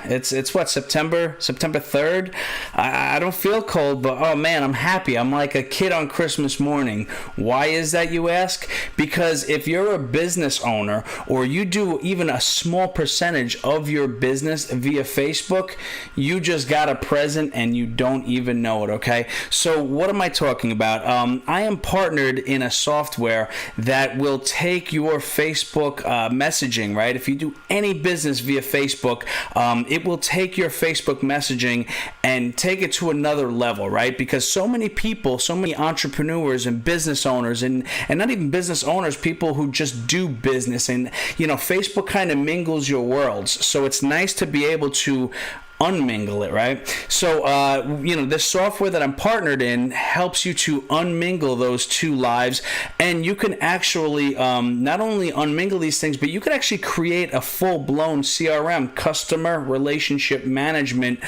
It's what, September 3rd. I don't feel cold, but oh man, I'm happy. I'm like a kid on Christmas morning. Why is that, you ask? Because if you're a business owner, or you do even a small percentage of your business via Facebook, you just got a present and you don't even know it, okay? So what am I talking about? I am partnered in a software that will take your Facebook messaging, right? If you do any business via Facebook, it will take your Facebook messaging and take it to another level, right? Because so many people, so many entrepreneurs and business owners, and not even business owners, people who just do business, and Facebook kind of mingles your worlds. So it's nice to be able to unmingle it, right? So, this software that I'm partnered in helps you to unmingle those two lives, and you can actually not only unmingle these things, but you can actually create a full-blown CRM, customer relationship management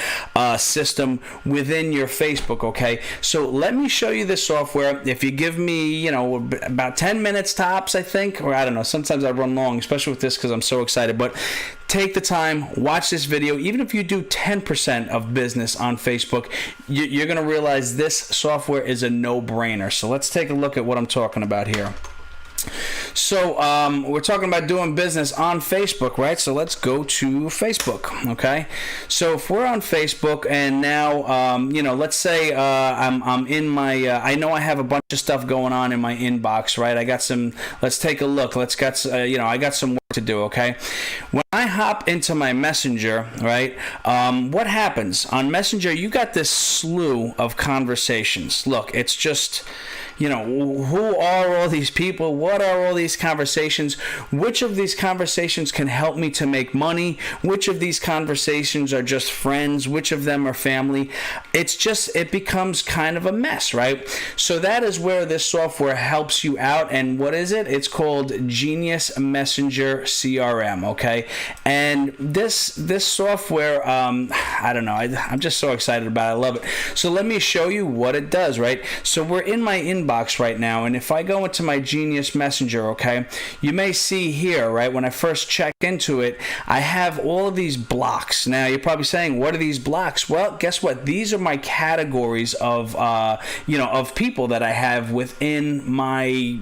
system within your Facebook, okay? So let me show you this software. If you give me, about 10 minutes tops, I think, or I don't know, sometimes I run long, especially with this because I'm so excited, but take the time, watch this video. Even if you do 10% of business on Facebook, you're going to realize this software is a no-brainer. So let's take a look at what I'm talking about here. So we're talking about doing business on Facebook, right? So let's go to Facebook, okay? So if we're on Facebook, and now, let's say I'm in my, I know I have a bunch of stuff going on in my inbox, right? I got some, let's take a look. I got some work to do, okay? When I hop into my Messenger, right, what happens? On Messenger, you got this slew of conversations. Look, it's just, who are all these people? What are all these conversations? Which of these conversations can help me to make money? Which of these conversations are just friends? Which of them are family? It becomes kind of a mess, right? So that is where this software helps you out. And what is it? It's called Genius Messenger CRM, okay? And this software, I don't know, I'm just so excited about it. I love it. So let me show you what it does, right? So we're in my inbox right now, and if I go into my Genius Messenger, okay, you may see here, right, when I first check into it, I have all of these blocks. Now you're probably saying, what are these blocks? Well, guess what? These are my categories of of people that I have within my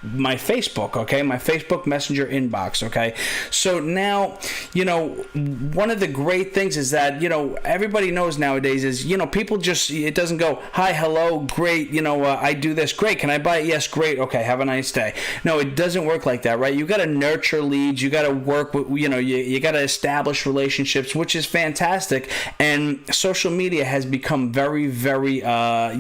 my Facebook, okay, my Facebook Messenger inbox, okay. So now, one of the great things is that everybody knows nowadays is people just, it doesn't go, hi, hello, great, I do this, great, can I buy it? Yes, great, okay, have a nice day. No, it doesn't work like that, right? You got to nurture leads, you got to work with, you got to establish relationships, which is fantastic. And social media has become very, very, really,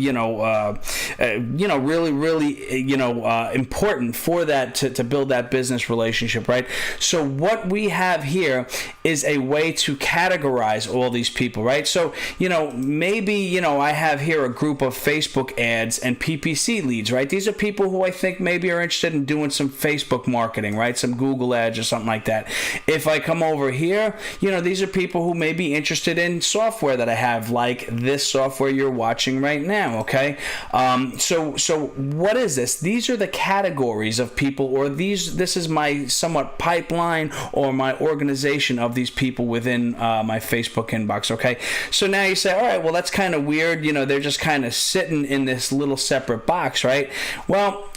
important for that to build that business relationship, right? So what we have here is a way to categorize all these people, right? So, maybe, I have here a group of Facebook ads and PPC leads, right? These are people who I think maybe are interested in doing some Facebook marketing, right? Some Google ads or something like that. If I come over here, these are people who may be interested in software that I have, like this software you're watching right now, okay? So what is this? These are the categories of people, or this is my somewhat pipeline or my organization of these people within my Facebook inbox, okay? So now you say, all right, well, that's kind of weird. They're just kind of sitting in this little separate box, right? Well,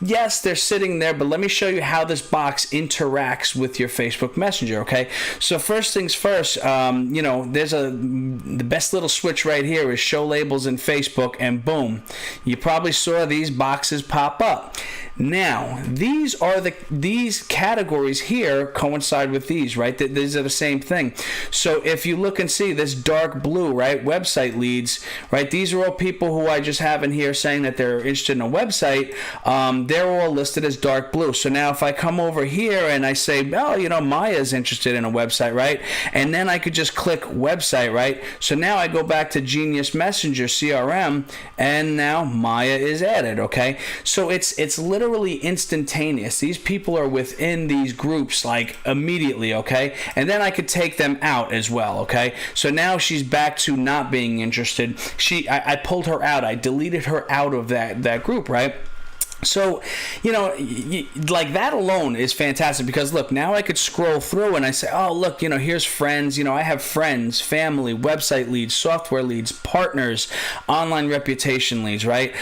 yes, they're sitting there, but let me show you how this box interacts with your Facebook Messenger, okay? So first things first, there's the best little switch right here is show labels in Facebook, and boom, you probably saw these boxes pop up. Now, these categories here coincide with these, right? These are the same thing. So if you look and see this dark blue, right, website leads, right? These are all people who I just have in here saying that they're interested in a website. They're all listed as dark blue. So now if I come over here and I say, oh, Maya's interested in a website, right? And then I could just click website, right? So now I go back to Genius Messenger CRM, and now Maya is added, okay? So it's literally instantaneous. These people are within these groups like immediately, okay? And then I could take them out as well, okay? So now she's back to not being interested. I pulled her out. I deleted her out of that group, right? So, like that alone is fantastic because look, now I could scroll through and I say, oh, look, here's friends. I have friends, family, website leads, software leads, partners, online reputation leads, right?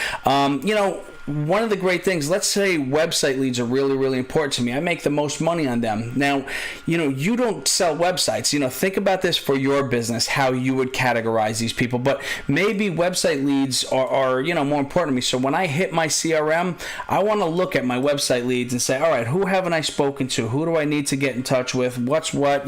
One of the great things, let's say website leads are really, really important to me. I make the most money on them. Now, you don't sell websites. Think about this for your business, how you would categorize these people. But maybe website leads are more important to me. So when I hit my CRM, I want to look at my website leads and say, all right, who haven't I spoken to? Who do I need to get in touch with? What's what,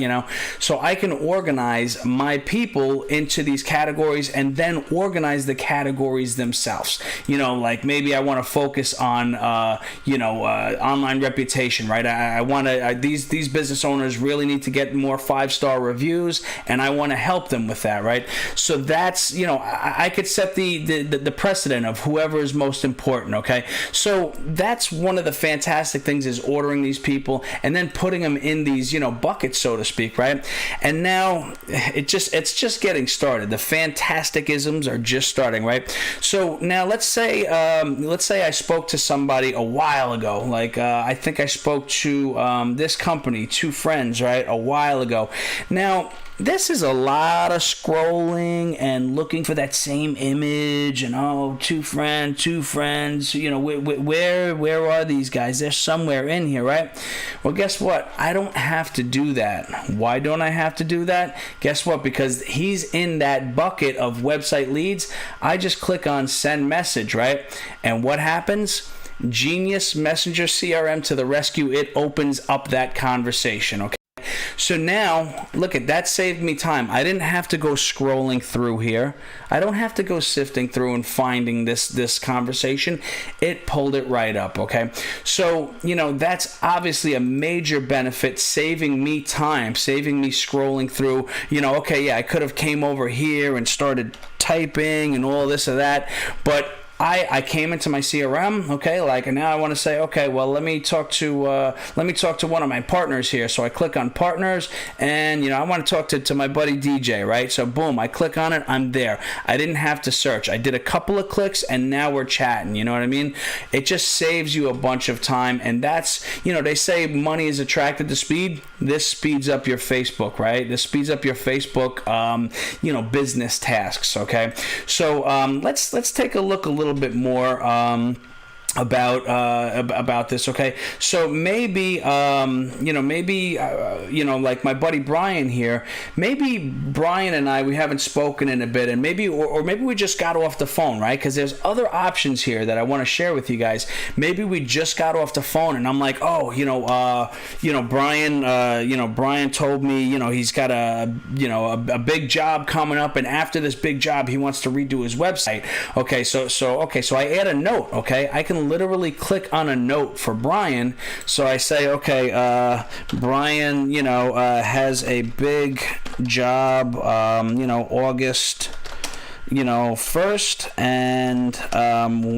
So I can organize my people into these categories and then organize the categories themselves. Like maybe I want to focus on online reputation, right? I want to these business owners really need to get more 5-star reviews, and I want to help them with that, right? So that's I could set the precedent of whoever is most important. Okay, so that's one of the fantastic things is ordering these people and then putting them in these buckets, so to speak, right? And now it's just getting started. The fantasticisms are just starting, right? So now let's say I spoke to somebody a while ago. Like I think I spoke to this company, 2 friends, right, a while ago. Now, this is a lot of scrolling and looking for that same image and 2 friends, where are these guys? They're somewhere in here, right? Well, guess what? I don't have to do that. Why don't I have to do that? Guess what? Because he's in that bucket of website leads. I just click on send message, right? And what happens? Genius Messenger CRM to the rescue. It opens up that conversation, okay? So now, look at that, saved me time. I didn't have to go scrolling through here. I don't have to go sifting through and finding this conversation. It pulled it right up, okay? So, that's obviously a major benefit, saving me time, saving me scrolling through, I could have came over here and started typing and all this or that, but I came into my CRM, okay, and now I want to say, okay, well, let me talk to one of my partners here. So I click on partners, and I want to talk to my buddy DJ, right? So boom, I click on it, I'm there. I didn't have to search. I did a couple of clicks, and now we're chatting. You know what I mean? It just saves you a bunch of time, and that's they say money is attracted to speed. This speeds up your Facebook, right? This speeds up your Facebook, business tasks. Okay, so let's take a look a little bit more about this. Okay, so maybe like my buddy Brian here, maybe Brian and I, we haven't spoken in a bit, and maybe we just got off the phone, right? Because there's other options here that I want to share with you guys. Maybe we just got off the phone and I'm like, Brian told me he's got a big job coming up, and after this big job he wants to redo his website. Okay, so I add a note. Okay, I can literally click on a note for Brian. So I say, okay, Brian, has a big job, August, 1st, and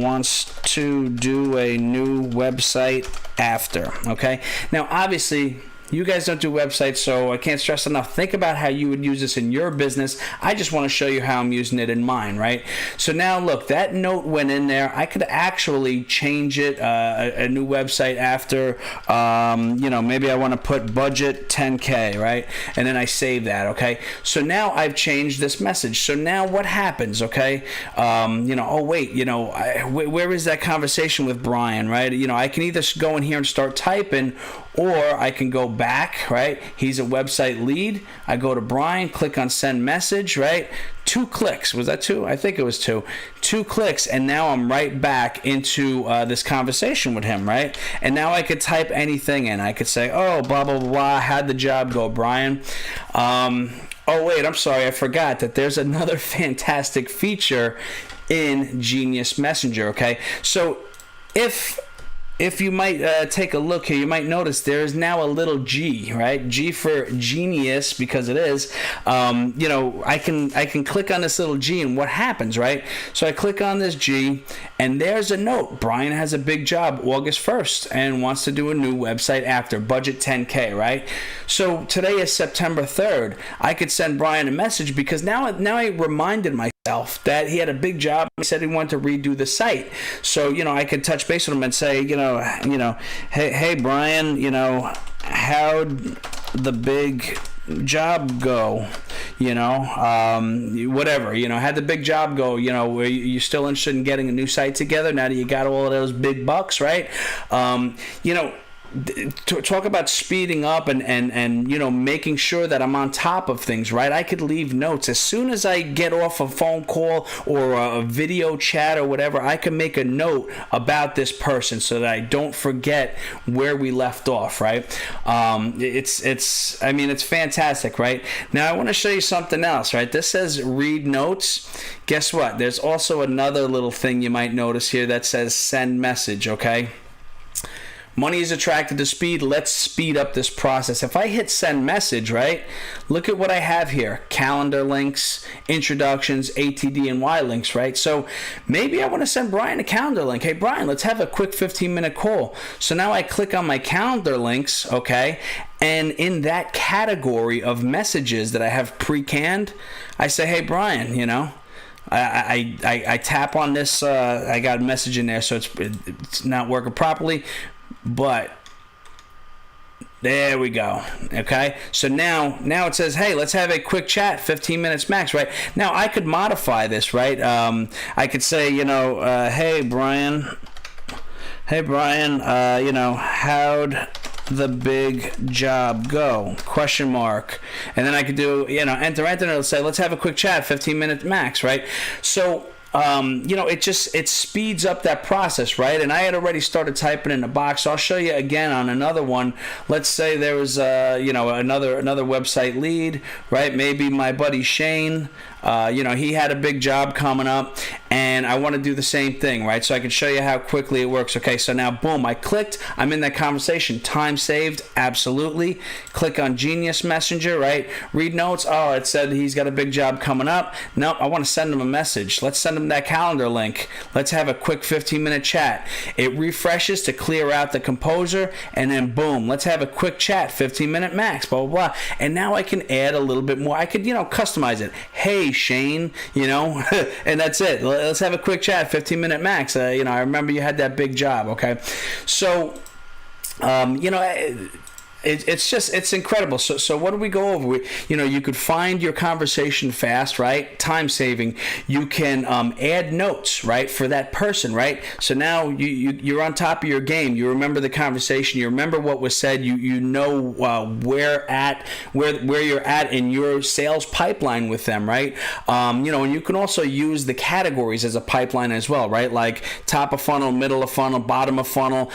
wants to do a new website after. Okay. Now, obviously, you guys don't do websites, so I can't stress enough. Think about how you would use this in your business. I just want to show you how I'm using it in mine, right? So now, look, that note went in there. I could actually change it, a new website after, maybe I want to put budget 10K, right? And then I save that, okay? So now I've changed this message. So now what happens, okay? Where is that conversation with Brian, right? I can either go in here and start typing, or I can go back, right? He's a website lead. I go to Brian, click on send message, right? 2 clicks. Was that 2? I think it was 2. 2 clicks, and now I'm right back into this conversation with him, right? And now I could type anything in. I could say, oh, blah, blah, blah, how'd the job go, Brian? Oh, wait, I'm sorry. I forgot that there's another fantastic feature in Genius Messenger, okay? So if you might take a look here, you might notice there is now a little G, right? G for genius, because it is. I can click on this little G, and what happens, right? So I click on this G, and there's a note. Brian has a big job August 1st and wants to do a new website after, budget 10K, right? So today is September 3rd. I could send Brian a message because now I reminded myself himself that he had a big job. He said he wanted to redo the site. So, I could touch base with him and say, hey, Brian, how'd the big job go? Whatever, how'd the big job go? Were you still interested in getting a new site together now that you got all of those big bucks, right? Talk about speeding up and making sure that I'm on top of things, right? I could leave notes as soon as I get off a phone call or a video chat or whatever. I can make a note about this person so that I don't forget where we left off, right? It's fantastic, right? Now I want to show you something else, right? This says read notes. Guess what? There's also another little thing you might notice here that says send message, okay? Money is attracted to speed. Let's speed up this process. If I hit send message, right, look at what I have here. Calendar links, introductions, ATD, and Y links, right? So maybe I want to send Brian a calendar link. Hey, Brian, let's have a quick 15-minute call. So now I click on my calendar links, okay, and in that category of messages that I have pre-canned, I say, hey, Brian, I tap on this. I got a message in there, so it's not working properly. But there we go. Okay, so now it says, hey, let's have a quick chat, 15 minutes max, right? Now I could modify this, right? I could say, hey Brian, how'd the big job go? Question mark. And then I could do, enter, and it'll say, let's have a quick chat, 15 minutes max, right? So it speeds up that process, right? And I had already started typing in the box. So I'll show you again on another one. Let's say there was, another website lead, right? Maybe my buddy Shane, he had a big job coming up, and I want to do the same thing, right? So I can show you how quickly it works. Okay, so now, boom, I clicked. I'm in that conversation. Time saved, absolutely. Click on Genius Messenger, right? Read notes. Oh, it said he's got a big job coming up. Nope, I want to send him a message. Let's send him that calendar link. Let's have a quick 15-minute chat. It refreshes to clear out the composer, and then boom, let's have a quick chat, 15-minute max, blah, blah, blah. And now I can add a little bit more. I could, customize it. Hey, Shane, and that's it. Let's have a quick chat, 15-minute max. I remember you had that big job, okay? So, it's incredible. So what do we go over? You could find your conversation fast, right? Time saving. You can add notes, right, for that person, right? So now you're on top of your game. You remember the conversation. You remember what was said. You know where you're at in your sales pipeline with them, right? And you can also use the categories as a pipeline as well, right? Like top of funnel, middle of funnel, bottom of funnel.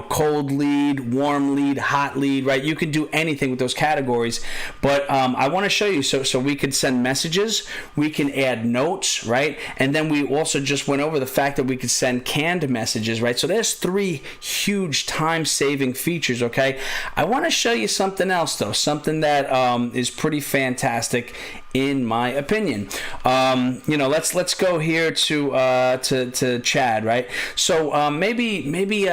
Cold lead, warm lead, hot lead, right? You can do anything with those categories, but I want to show you. So we could send messages, we can add notes, right? And then we also just went over the fact that we could send canned messages, right? So there's 3 huge time-saving features, okay? I want to show you something else, though, something that is pretty fantastic in my opinion. Let's go here to Chad, right? So maybe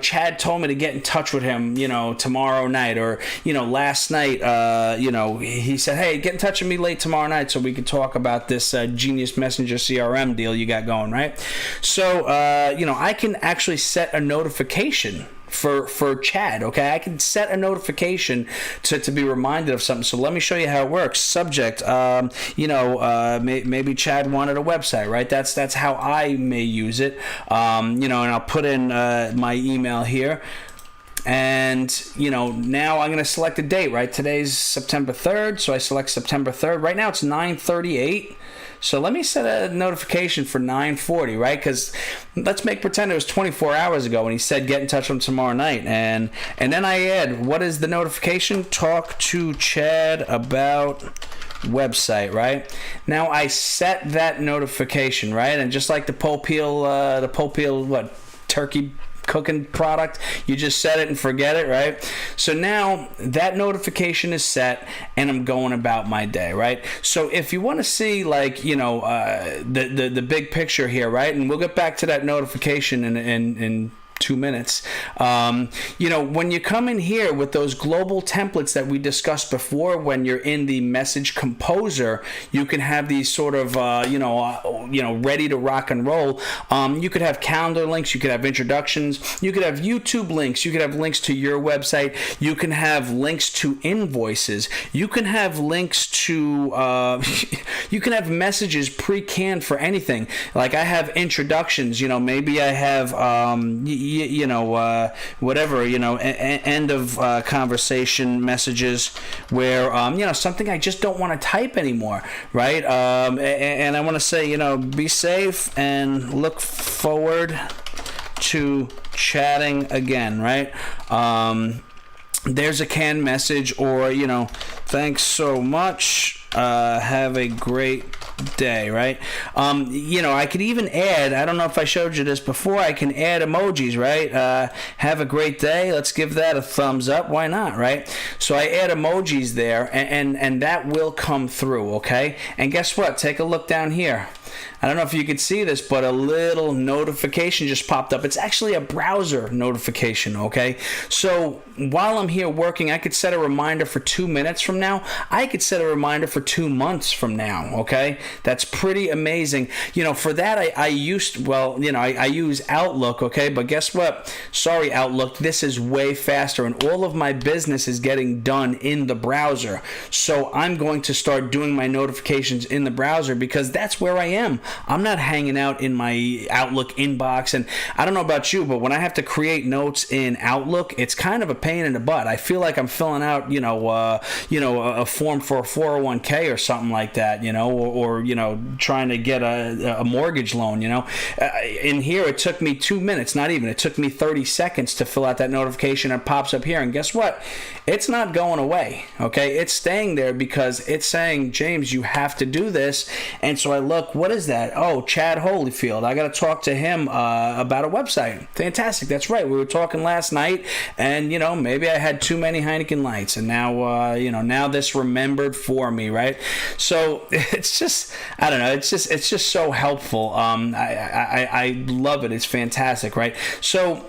Chad told me to get in touch with him, tomorrow night, or last night, he said, hey, get in touch with me late tomorrow night so we can talk about this Genius Messenger CRM deal you got going, right? So I can actually set a notification for Chad, okay? I can set a notification to be reminded of something. So let me show you how it works. Subject, maybe Chad wanted a website, right? That's how I may use it. And I'll put in my email here. And, now I'm going to select a date, right? Today's September 3rd, so I select September 3rd. Right now it's 9:38. So let me set a notification for 9:40, right? Because let's pretend it was 24 hours ago when he said get in touch with him tomorrow night. And then I add, what is the notification? Talk to Chad about website, right? Now I set that notification, right? And just like the Popeel, turkey cooking product, you just set it and forget it, right? So now that notification is set and I'm going about my day, right? So if you want to see the big picture here, right? And we'll get back to that notification in 2 minutes. When you come in here with those global templates that we discussed before, when you're in the message composer, you can have these sort of, ready to rock and roll. You could have calendar links, you could have introductions, you could have YouTube links, you could have links to your website, you can have links to invoices, you can have links to, you can have messages pre-canned for anything. Like I have introductions, maybe I have, end of conversation messages where, something I just don't want to type anymore, right? And I want to say, be safe and look forward to chatting again, right? There's a canned message, or, thanks so much. Have a great day, right? I could even add, I don't know if I showed you this before, I can add emojis, right? Have a great day. Let's give that a thumbs up. Why not, right? So I add emojis there, and that will come through, okay? And guess what? Take a look down here. I don't know if you could see this, but a little notification just popped up. It's actually a browser notification, okay? So while I'm here working, I could set a reminder for 2 minutes from now. I could set a reminder for 2 months from now, okay? That's pretty amazing. For that, I use Outlook, okay? But guess what? Sorry, Outlook, this is way faster, and all of my business is getting done in the browser. So I'm going to start doing my notifications in the browser because that's where I am. I'm not hanging out in my Outlook inbox, and I don't know about you, but when I have to create notes in Outlook, it's kind of a pain in the butt. I feel like I'm filling out, a form for a 401k or something like that, or trying to get a mortgage loan, In here, it took me 2 minutes, not even. It took me 30 seconds to fill out that notification. It pops up here, and guess what? It's not going away, okay? It's staying there because it's saying, James, you have to do this. And so I look, what is that? Oh, Chad Holyfield. I got to talk to him about a website. Fantastic. That's right. We were talking last night, and maybe I had too many Heineken Lights, and now now this remembered for me, right? So it's just, I don't know. It's just so helpful. I love it. It's fantastic, right? So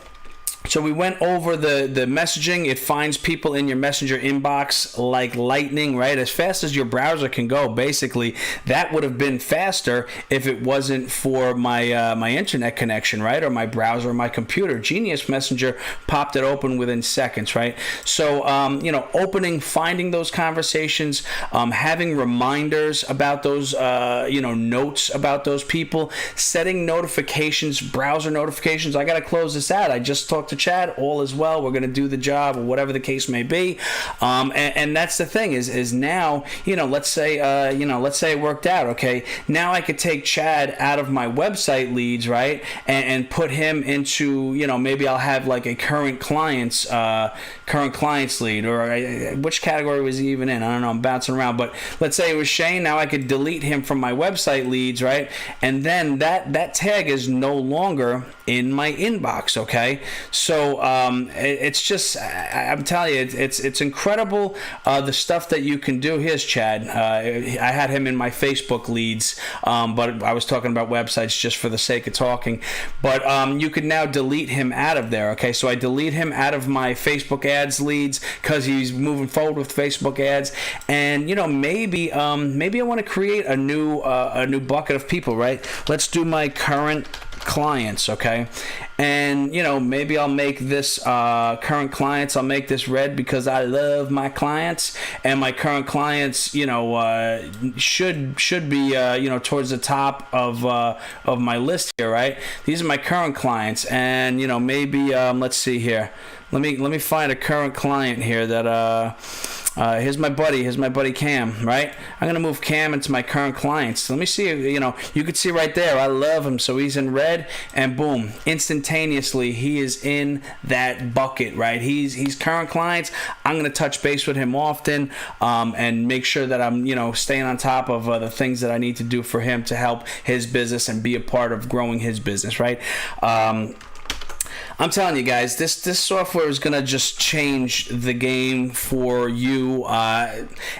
we went over the messaging. It finds people in your Messenger inbox like lightning, right? As fast as your browser can go, basically. That would have been faster if it wasn't for my internet connection, right? Or my browser or my computer. Genius Messenger popped it open within seconds, right? So, opening, finding those conversations, having reminders about those, notes about those people, setting notifications, browser notifications. I got to close this out. I just talked to Chad, all is well, we're going to do the job, or whatever the case may be. And that's the thing is now, let's say it worked out, okay? Now I could take Chad out of my website leads, right? And put him into, maybe I'll have like a current clients lead, or which category was he even in? I don't know, I'm bouncing around, but let's say it was Shane. Now I could delete him from my website leads, right? And then that tag is no longer in my inbox, okay? So it's just, I'm telling you, it's incredible the stuff that you can do. Here's Chad. I had him in my Facebook leads, but I was talking about websites just for the sake of talking. But you can now delete him out of there, okay? So I delete him out of my Facebook ads leads because he's moving forward with Facebook ads. And, maybe I want to create a new bucket of people, right? Let's do my current clients, okay? And maybe I'll make this current clients, I'll make this red because I love my clients, and my current clients should be towards the top of my list here, right? These are my current clients, and maybe let's see here, let me find a current client here that here's my buddy Cam, right? I'm gonna move Cam into my current clients. Let me see, you could see right there, I love him, so he's in red, and boom, instantaneously he is in that bucket, right? He's current clients. I'm gonna touch base with him often, and make sure that I'm staying on top of the things that I need to do for him to help his business and be a part of growing his business, right? I'm telling you guys, this software is going to just change the game for you.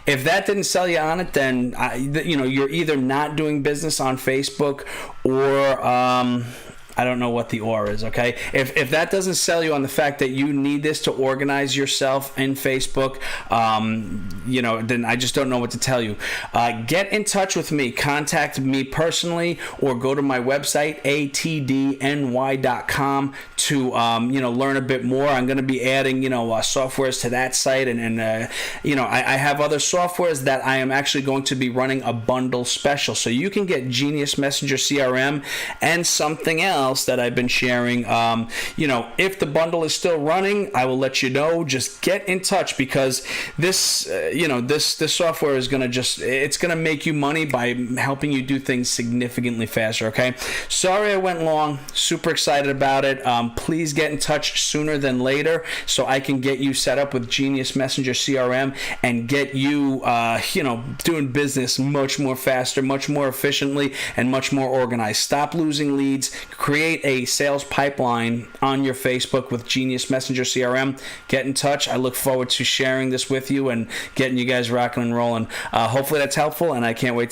If that didn't sell you on it, then you're either not doing business on Facebook, I don't know what the or is, okay? If that doesn't sell you on the fact that you need this to organize yourself in Facebook, then I just don't know what to tell you. Get in touch with me. Contact me personally or go to my website, atdny.com, to learn a bit more. I'm going to be adding softwares to that site, and I have other softwares that I am actually going to be running a bundle special, so you can get Genius Messenger CRM and something else that I've been sharing. If the bundle is still running, I will let you know. Just get in touch, because this software is going to make you money by helping you do things significantly faster, okay? Sorry I went long. Super excited about it. Please get in touch sooner than later so I can get you set up with Genius Messenger CRM and get you doing business much more faster, much more efficiently, and much more organized. Stop losing leads. Create a sales pipeline on your Facebook with Genius Messenger CRM. Get in touch. I look forward to sharing this with you and getting you guys rocking and rolling. Hopefully that's helpful, and I can't wait